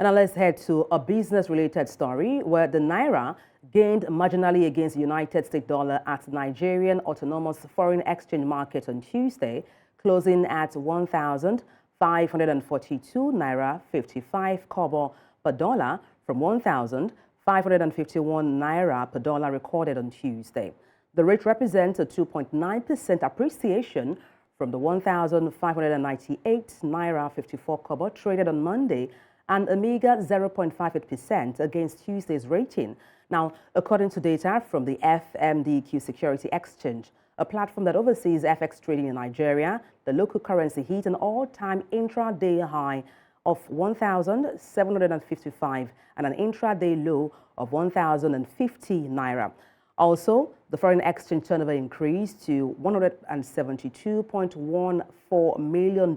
And now let's head to a business-related story where the Naira gained marginally against the United States dollar at the Nigerian Autonomous Foreign Exchange Market on Tuesday, closing at 1,542 Naira 55 kobo per dollar from 1,551 Naira per dollar recorded on Tuesday. The rate represents a 2.9% appreciation from the 1,598 Naira 54 kobo traded on Monday and a meager 0.58% against Tuesday's rating. Now, according to data from the FMDQ Securities Exchange, a platform that oversees FX trading in Nigeria, the local currency hit an all-time intraday high of 1,755 and an intraday low of 1,050 Naira. Also, the foreign exchange turnover increased to $172.14 million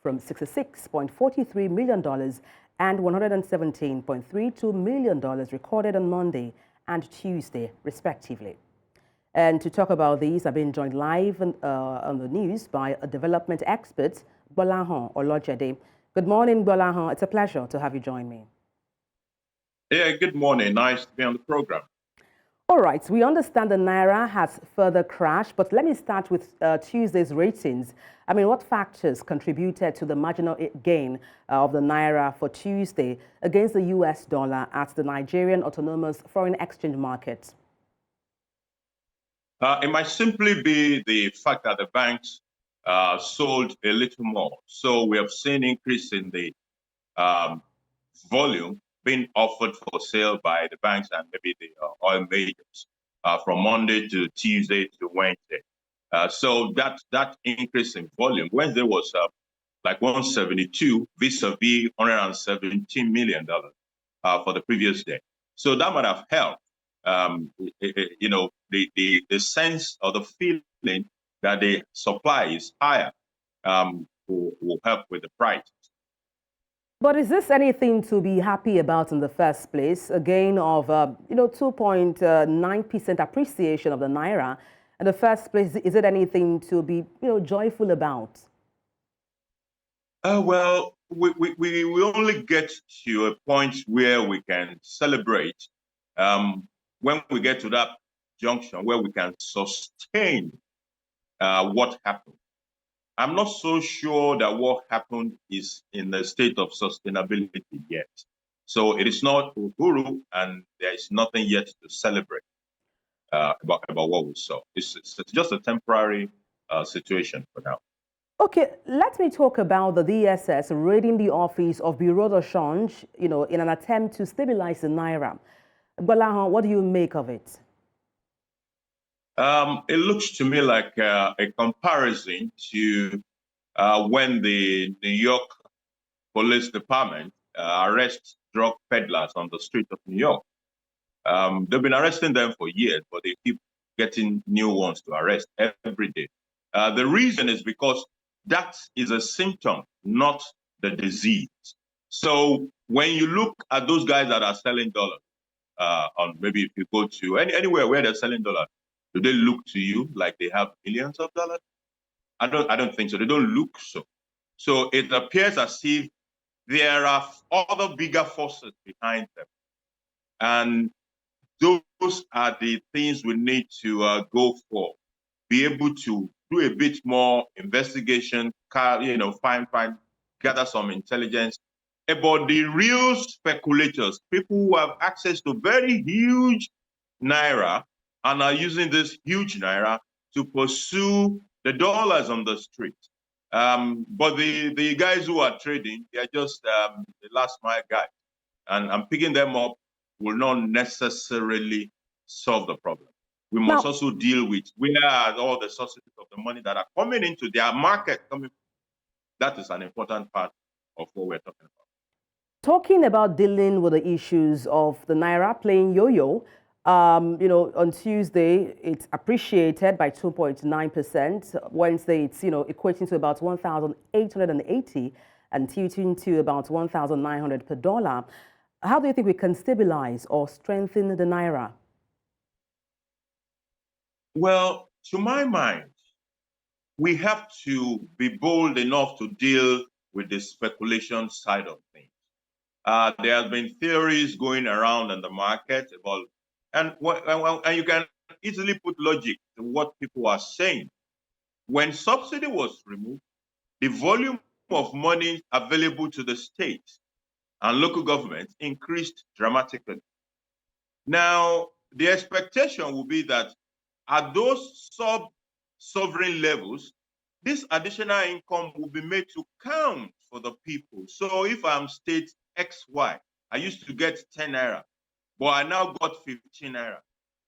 from $66.43 million and $117.32 million recorded on Monday and Tuesday, respectively. And to talk about these, I've been joined live on the news by a development expert, Gbolahan Olojede. Good morning, Gbolahan. It's a pleasure to have you join me. Yeah, good morning. Nice to be on the program. All right, we understand the Naira has further crashed, but let me start with Tuesday's ratings. I mean, what factors contributed to the marginal gain of the Naira for Tuesday against the US dollar at the Nigerian Autonomous Foreign Exchange Market? It might simply be the fact that the banks sold a little more. So we have seen increase in the volume being offered for sale by the banks and maybe the oil majors from Monday to Tuesday to Wednesday. So that increase in volume, Wednesday was like 172 vis-a-vis $117 million for the previous day. So that might have helped, you know, the sense or the feeling that the supply is higher will help with the price. But is this anything to be happy about in the first place? A gain of, 2.9% appreciation of the Naira. In the first place, is it anything to be, joyful about? Well, we only get to a point where we can celebrate when we get to that junction where we can sustain what happened. I'm not so sure that what happened is in a state of sustainability yet. So it is not uhuru, and there is nothing yet to celebrate about what we saw. It's just a temporary situation for now. Okay, let me talk about the DSS raiding the office of Bureau de Change, in an attempt to stabilize the Naira. Gbolahan, what do you make of it? It looks to me like a comparison to when the New York Police Department arrests drug peddlers on the streets of New York. They've been arresting them for years, but they keep getting new ones to arrest every day. The reason is because that is a symptom, not the disease. So when you look at those guys that are selling dollars, on maybe if you go to anywhere where they're selling dollars, do they look to you like they have millions of dollars? I don't think so. They don't look so. So it appears as if there are other bigger forces behind them. And those are the things we need to go for. Be able to do a bit more investigation, gather some intelligence about the real speculators, people who have access to very huge Naira and are using this huge Naira to pursue the dollars on the street. But the guys who are trading, they're just the last mile guys. And picking them up will not necessarily solve the problem. We must also deal with where are all the sources of the money that are coming into their market. That is an important part of what we're talking about. Talking about dealing with the issues of the Naira playing yo-yo, on Tuesday, it's appreciated by 2.9%. Wednesday, it's, equating to about 1,880 and tilting to about 1,900 per dollar. How do you think we can stabilize or strengthen the Naira? Well, to my mind, we have to be bold enough to deal with the speculation side of things. There have been theories going around in the market about, and you can easily put logic to what people are saying. When subsidy was removed, the volume of money available to the states and local governments increased dramatically. Now, the expectation will be that at those sub-sovereign levels, this additional income will be made to count for the people. So if I'm state XY, I used to get 10 naira, but I now got 15 naira.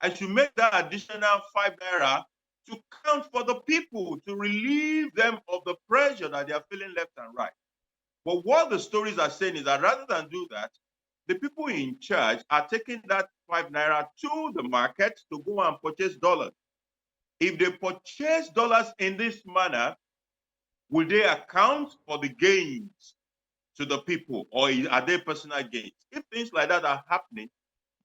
I should make that additional 5 naira to count for the people, to relieve them of the pressure that they are feeling left and right. But what the stories are saying is that rather than do that, the people in charge are taking that 5 naira to the market to go and purchase dollars. If they purchase dollars in this manner, will they account for the gains to the people, or are they personal gains? If things like that are happening,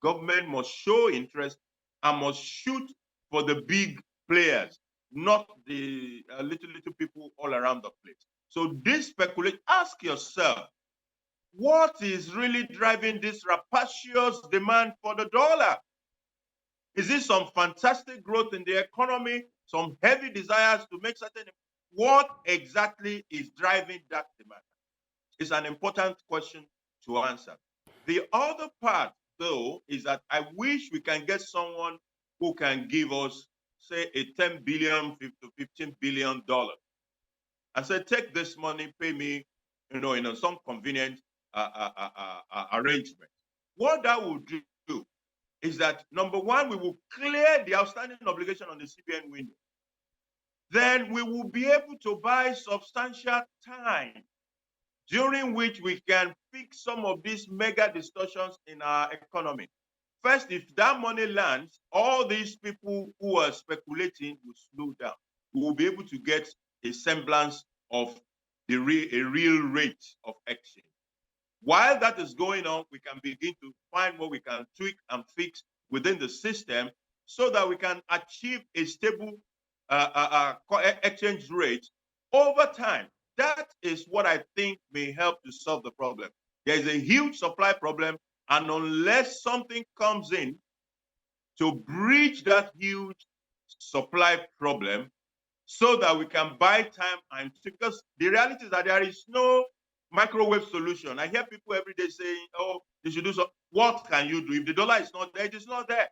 government must show interest and must shoot for the big players, not the little people all around the place. So this speculation, ask yourself, what is really driving this rapacious demand for the dollar? Is it some fantastic growth in the economy, some heavy desires to make certain? What exactly is driving that demand? It's an important question to answer. The other part, though, is that I wish we can get someone who can give us, say, a $10 billion to $15 billion and say, take this money, pay me, in some convenient arrangement. What that will do is that, number one, we will clear the outstanding obligation on the CBN window. Then we will be able to buy substantial time during which we can fix some of these mega distortions in our economy. First, if that money lands, all these people who are speculating will slow down. We will be able to get a semblance of a real rate of exchange. While that is going on, we can begin to find what we can tweak and fix within the system so that we can achieve a stable exchange rate over time. That is what I think may help to solve the problem. There is a huge supply problem, and unless something comes in to bridge that huge supply problem so that we can buy time, and because the reality is that there is no microwave solution. I hear people every day saying, oh, they should do so. What can you do? If the dollar is not there, it is not there.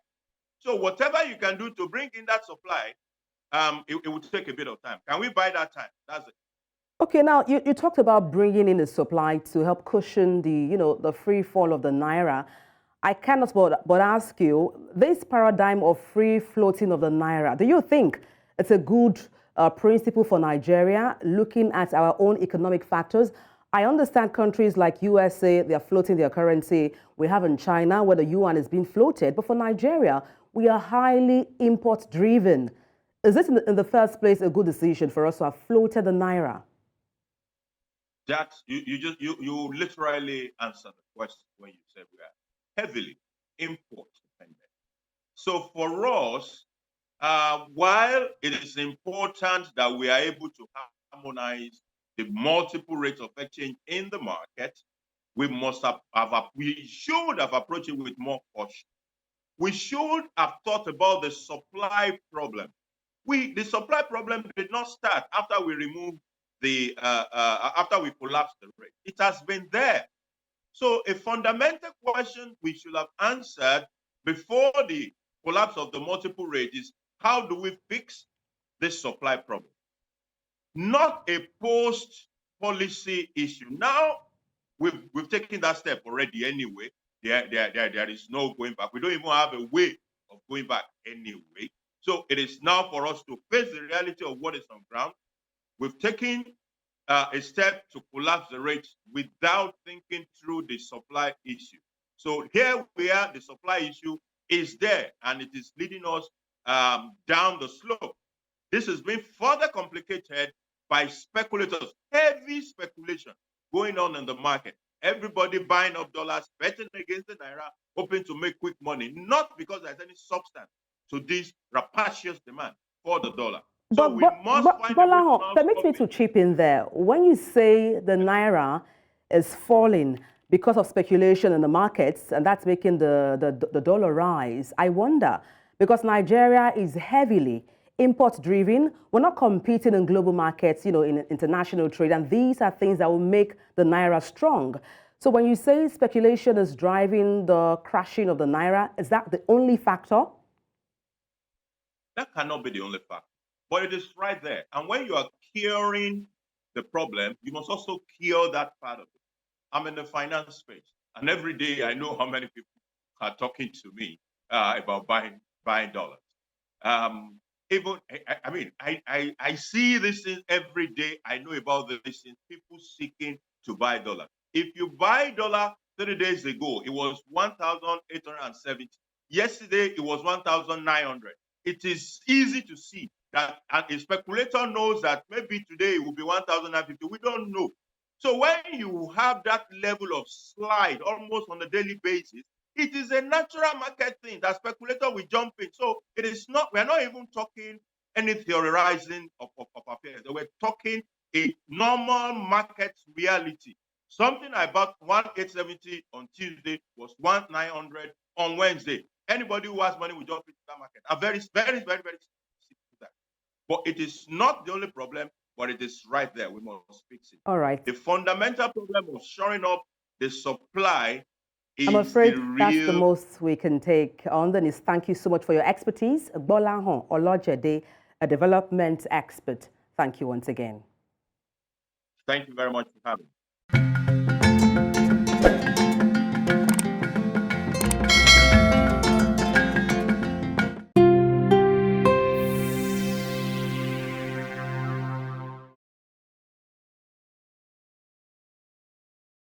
So whatever you can do to bring in that supply, it will take a bit of time. Can we buy that time? That's it. Okay, now you talked about bringing in a supply to help cushion the free fall of the Naira. I cannot but ask you, this paradigm of free floating of the Naira, do you think it's a good principle for Nigeria, looking at our own economic factors? I understand countries like USA, they are floating their currency. We have in China where the yuan is being floated. But for Nigeria, we are highly import-driven. Is this in the first place a good decision for us to have floated the Naira? That you literally answered the question when you said we are heavily import dependent. So for us, while it is important that we are able to harmonize the multiple rates of exchange in the market, we should have approached it with more caution. We should have thought about the supply problem. The supply problem did not start after we removed after we collapsed the rate. It has been there. So a fundamental question we should have answered before the collapse of the multiple rate is, how do we fix this supply problem? Not a post-policy issue. Now, we've taken that step already anyway. There is no going back. We don't even have a way of going back anyway. So it is now for us to face the reality of what is on ground. We've taken a step to collapse the rates without thinking through the supply issue. So here we are, the supply issue is there, and it is leading us down the slope. This has been further complicated by speculators, heavy speculation going on in the market. Everybody buying up dollars, betting against the Naira, hoping to make quick money, not because there's any substance to this rapacious demand for the dollar. So we must find Bolaho, permit me to chip in there. When you say the Naira is falling, because of speculation in the markets, and that's making the dollar rise. I wonder, because Nigeria is heavily import-driven, we're not competing in global markets, you know, in international trade, and these are things that will make the Naira strong. So when you say speculation is driving the crashing of the Naira, is that the only factor? That cannot be the only factor, but it is right there. And when you are curing the problem, you must also cure that part of it. I'm in the finance space, and every day I know how many people are talking to me about buying dollars. I see this thing every day. I know about this thing. People seeking to buy dollar. If you buy dollar 3 days ago, it was 1,870. Yesterday, it was 1,900. It is easy to see that a speculator knows that maybe today it will be 1,950. We don't know. So when you have that level of slide almost on a daily basis, it is a natural market thing that speculator will jump in. So it is not, we're not even talking any theorizing of affairs. We're talking a normal market reality. Something I bought 1,870 on Tuesday was 1,900 on Wednesday. Anybody who has money will jump into that market. I'm very sick of that. But it is not the only problem, but it is right there. We must fix it. All right. The fundamental problem of shoring up the supply is I'm afraid the real... that's the most we can take on the news. Thank you so much for your expertise. Bolahon Olojede, a development expert. Thank you once again. Thank you very much for having me.